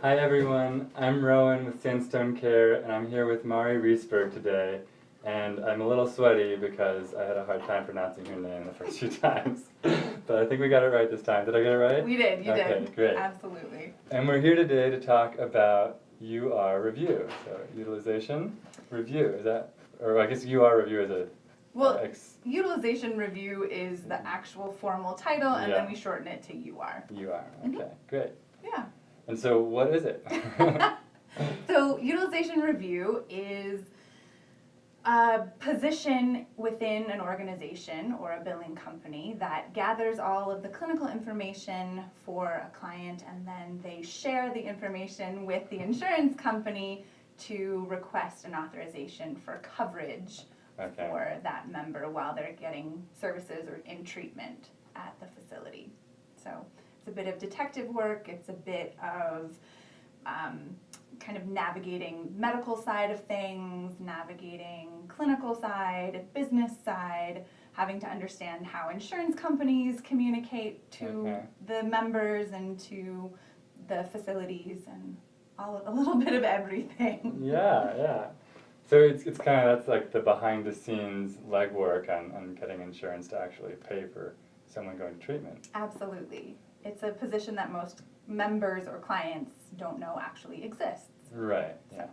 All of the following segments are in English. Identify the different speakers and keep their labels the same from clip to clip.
Speaker 1: Hi everyone, I'm Rowan with Sandstone Care, and I'm here with Mari Reisberg today. And I'm a little sweaty because I had a hard time pronouncing her name the first few times. But I think we got it right this time. Did I get it right?
Speaker 2: We did, you did.
Speaker 1: Okay, great.
Speaker 2: Absolutely.
Speaker 1: And we're here today to talk about UR review. So utilization review, is that, or I guess UR review is a
Speaker 2: Well, utilization review is the actual formal title, and
Speaker 1: Yeah.
Speaker 2: then we shorten it to UR.
Speaker 1: UR, okay, great.
Speaker 2: Yeah.
Speaker 1: And so what is it?
Speaker 2: So utilization review is a position within an organization or a billing company that gathers all of the clinical information for a client, and then they share the information with the insurance company to request an authorization for coverage
Speaker 1: Okay.
Speaker 2: for that member while they're getting services or in treatment at the facility. So it's a bit of detective work, it's a bit of kind of navigating medical side of things, navigating clinical side, business side, having to understand how insurance companies communicate to the members and to the facilities, and a little bit of everything.
Speaker 1: Yeah. So it's kind of, that's like the behind the scenes legwork on getting insurance to actually pay for someone going to treatment.
Speaker 2: Absolutely. It's a position that most members or clients don't know actually exists.
Speaker 1: Right, yeah.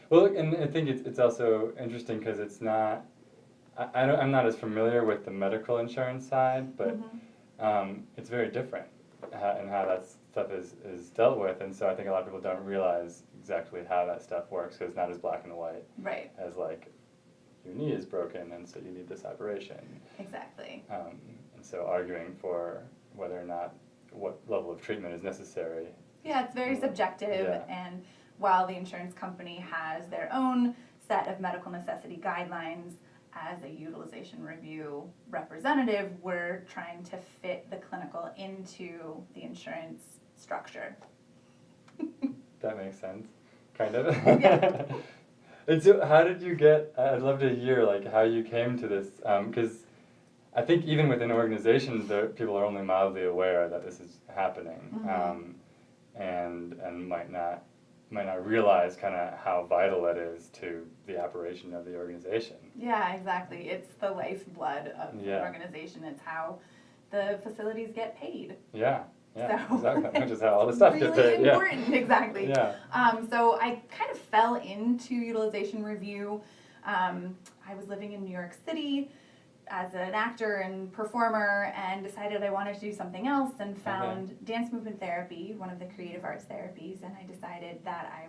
Speaker 1: Well, and I think it's also interesting because it's not, I'm not as familiar with the medical insurance side, but it's very different in how that stuff is dealt with, and so I think a lot of people don't realize exactly how that stuff works because it's not as black and white as like your knee is broken and so you need this operation.
Speaker 2: Exactly.
Speaker 1: And so arguing for whether or not what level of treatment is necessary.
Speaker 2: Yeah, it's very subjective, and while the insurance company has their own set of medical necessity guidelines, as a utilization review representative, we're trying to fit the clinical into the insurance structure.
Speaker 1: That makes sense, kind of.
Speaker 2: Yeah.
Speaker 1: And so how did you get, I'd love to hear like how you came to this, because I think even within organizations, people are only mildly aware that this is happening, and might not realize kind of how vital it is to the operation of the organization.
Speaker 2: Yeah, exactly. It's the lifeblood of the organization. It's how the facilities get paid.
Speaker 1: Yeah,
Speaker 2: So
Speaker 1: exactly. Which is how all the stuff gets paid.
Speaker 2: Really important, exactly.
Speaker 1: Yeah.
Speaker 2: So I kind of fell into utilization review. I was living in New York City as an actor and performer, and decided I wanted to do something else, and found dance movement therapy, one of the creative arts therapies, and I decided that I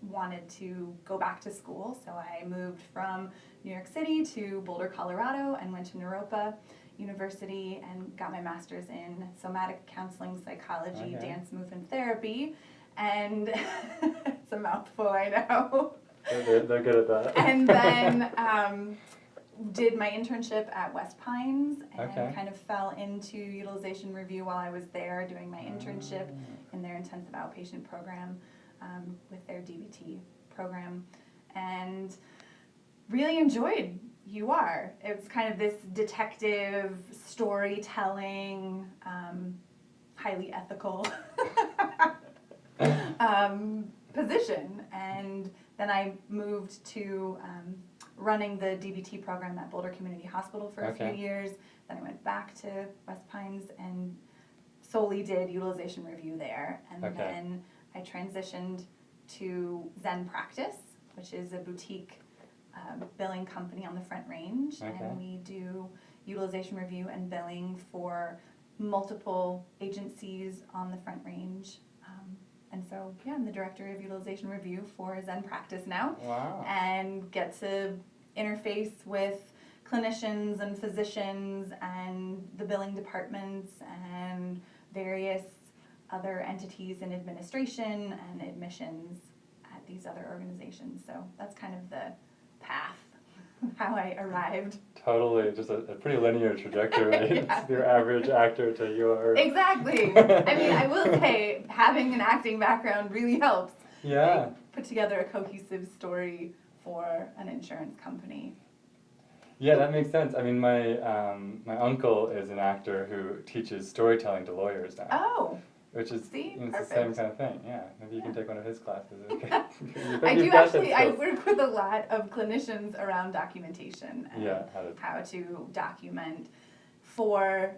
Speaker 2: wanted to go back to school. So I moved from New York City to Boulder, Colorado, and went to Naropa University and got my master's in somatic counseling psychology, dance movement therapy, and it's a mouthful, I know.
Speaker 1: They're good at that.
Speaker 2: And then did my internship at West Pines, and kind of fell into utilization review while I was there doing my internship in their intensive outpatient program with their DBT program, and really enjoyed UR. It was kind of this detective storytelling, highly ethical position, and then I moved to running the DBT program at Boulder Community Hospital for a few years. Then I went back to West Pines and solely did utilization review there. And then I transitioned to Zen Practice, which is a boutique billing company on the Front Range. And we do utilization review and billing for multiple agencies on the Front Range. And so, I'm the director of utilization review for Zen Practice now.
Speaker 1: Wow.
Speaker 2: And get to interface with clinicians and physicians and the billing departments and various other entities in administration and admissions at these other organizations. So that's kind of the path, how I arrived.
Speaker 1: Totally, just a pretty linear trajectory. Your average actor to your...
Speaker 2: Exactly. I mean, I will say, having an acting background really helps.
Speaker 1: Yeah.
Speaker 2: Put together a cohesive story for an insurance company.
Speaker 1: Yeah, that makes sense. I mean, my uncle is an actor who teaches storytelling to lawyers now.
Speaker 2: Oh.
Speaker 1: which is
Speaker 2: See?
Speaker 1: it's the
Speaker 2: Perfect.
Speaker 1: same kind of thing. Yeah, maybe you can take one of his classes. Okay.
Speaker 2: I do
Speaker 1: You've got that
Speaker 2: actually, I
Speaker 1: skills.
Speaker 2: work with a lot of clinicians around documentation and
Speaker 1: Yeah,
Speaker 2: how to document for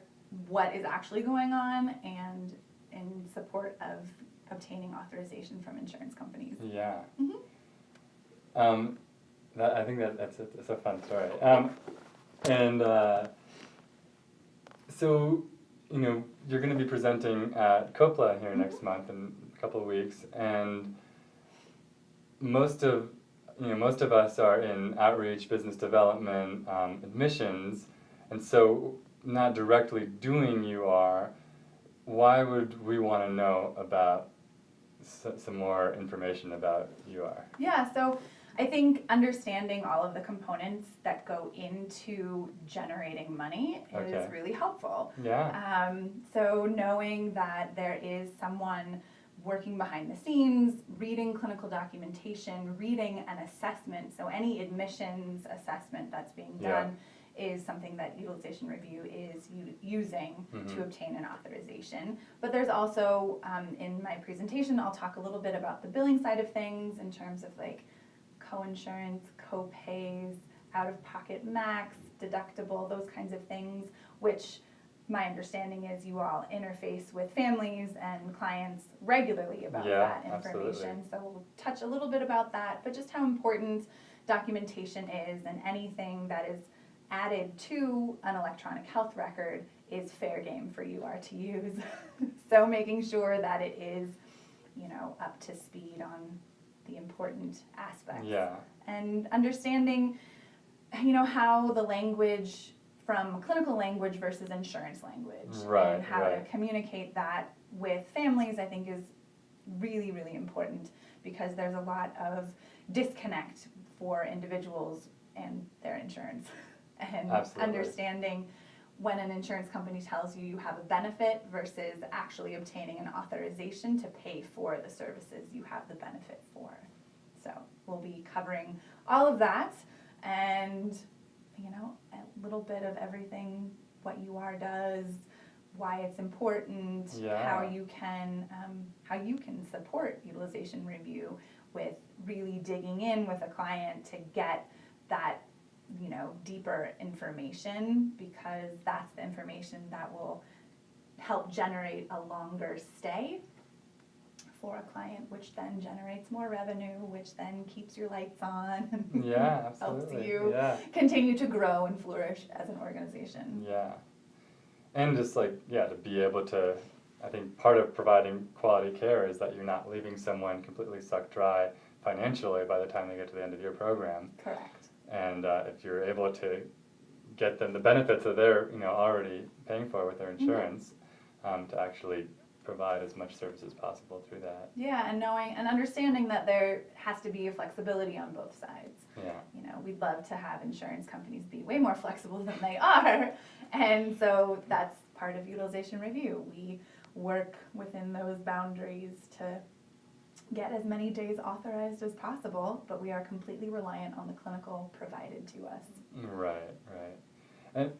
Speaker 2: what is actually going on and in support of obtaining authorization from insurance companies.
Speaker 1: Yeah.
Speaker 2: Mhm.
Speaker 1: I think that's a fun story. So, you know, you're going to be presenting at COPLA here next month in a couple of weeks, and most of us are in outreach, business development, admissions, and so not directly doing UR. Why would we want to know about some more information about UR?
Speaker 2: Yeah, so I think understanding all of the components that go into generating money
Speaker 1: Okay.
Speaker 2: is really helpful.
Speaker 1: Yeah.
Speaker 2: So knowing that there is someone working behind the scenes, reading clinical documentation, reading an assessment, so any admissions assessment that's being done is something that Utilization Review is using to obtain an authorization. But there's also, in my presentation, I'll talk a little bit about the billing side of things in terms of like co-insurance, co-pays, out-of-pocket max, deductible, those kinds of things, which my understanding is you all interface with families and clients regularly about that information.
Speaker 1: Absolutely.
Speaker 2: So we'll touch a little bit about that, but just how important documentation is, and anything that is added to an electronic health record is fair game for UR to use. So making sure that it is, you know, up to speed on the important aspects.
Speaker 1: Yeah.
Speaker 2: And understanding, you know, how the language from clinical language versus insurance language,
Speaker 1: Right,
Speaker 2: and how to communicate that with families, I think is really, really important, because there's a lot of disconnect for individuals and their insurance. And understanding when an insurance company tells you you have a benefit versus actually obtaining an authorization to pay for the services you have the benefit for. So we'll be covering all of that, and you know, a little bit of everything, what UR does, why it's important, how you can support utilization review with really digging in with a client to get that, you know, deeper information, because that's the information that will help generate a longer stay for a client, which then generates more revenue, which then keeps your lights on and helps you continue to grow and flourish as an organization.
Speaker 1: Yeah. And just like, to be able to, I think part of providing quality care is that you're not leaving someone completely sucked dry financially by the time they get to the end of your program.
Speaker 2: Correct.
Speaker 1: And if you're able to get them the benefits that they're, you know, already paying for with their insurance, to actually provide as much service as possible through that.
Speaker 2: Yeah, and knowing and understanding that there has to be a flexibility on both sides.
Speaker 1: Yeah.
Speaker 2: You know, we'd love to have insurance companies be way more flexible than they are, and so that's part of utilization review. We work within those boundaries to get as many days authorized as possible, but we are completely reliant on the clinical provided to us.
Speaker 1: Right. And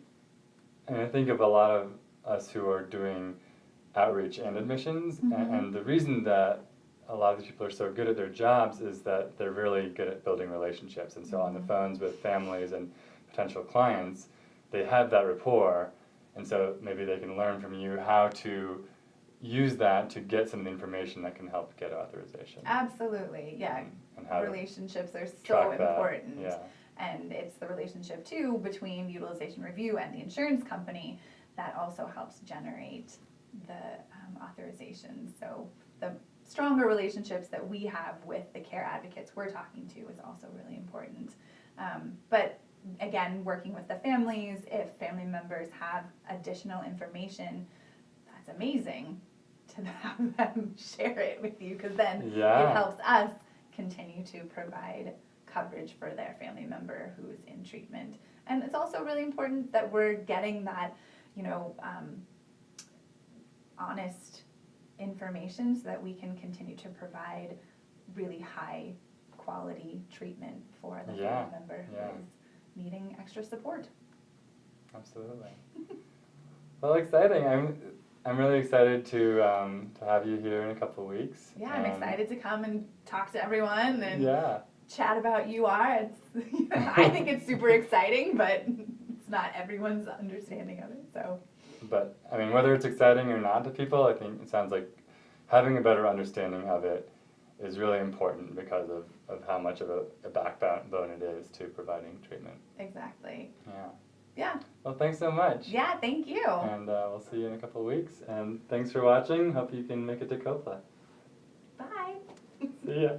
Speaker 1: I think of a lot of us who are doing outreach and admissions, and the reason that a lot of these people are so good at their jobs is that they're really good at building relationships, and so on the phones with families and potential clients, they have that rapport, and so maybe they can learn from you how to use that to get some of the information that can help get authorization.
Speaker 2: Absolutely, yeah.
Speaker 1: And how
Speaker 2: relationships are so important.
Speaker 1: Yeah.
Speaker 2: And it's the relationship too between utilization review and the insurance company that also helps generate the authorization. So the stronger relationships that we have with the care advocates we're talking to is also really important. But again, working with the families, if family members have additional information, that's amazing to have them share it with you, because then it helps us continue to provide coverage for their family member who is in treatment. And it's also really important that we're getting that, you know, honest information so that we can continue to provide really high quality treatment for the family member who is needing extra support.
Speaker 1: Absolutely. Well, exciting. I'm really excited to have you here in a couple weeks.
Speaker 2: Yeah, I'm excited to come and talk to everyone and
Speaker 1: yeah.
Speaker 2: chat about UR. I think it's super exciting, but it's not everyone's understanding of it. So.
Speaker 1: But I mean, whether it's exciting or not to people, I think it sounds like having a better understanding of it is really important because of how much of a backbone it is to providing treatment.
Speaker 2: Exactly.
Speaker 1: Yeah.
Speaker 2: Yeah.
Speaker 1: Well, thanks so much.
Speaker 2: Yeah, thank you.
Speaker 1: And we'll see you in a couple of weeks. And thanks for watching. Hope you can make it to COPLA.
Speaker 2: Bye.
Speaker 1: See ya.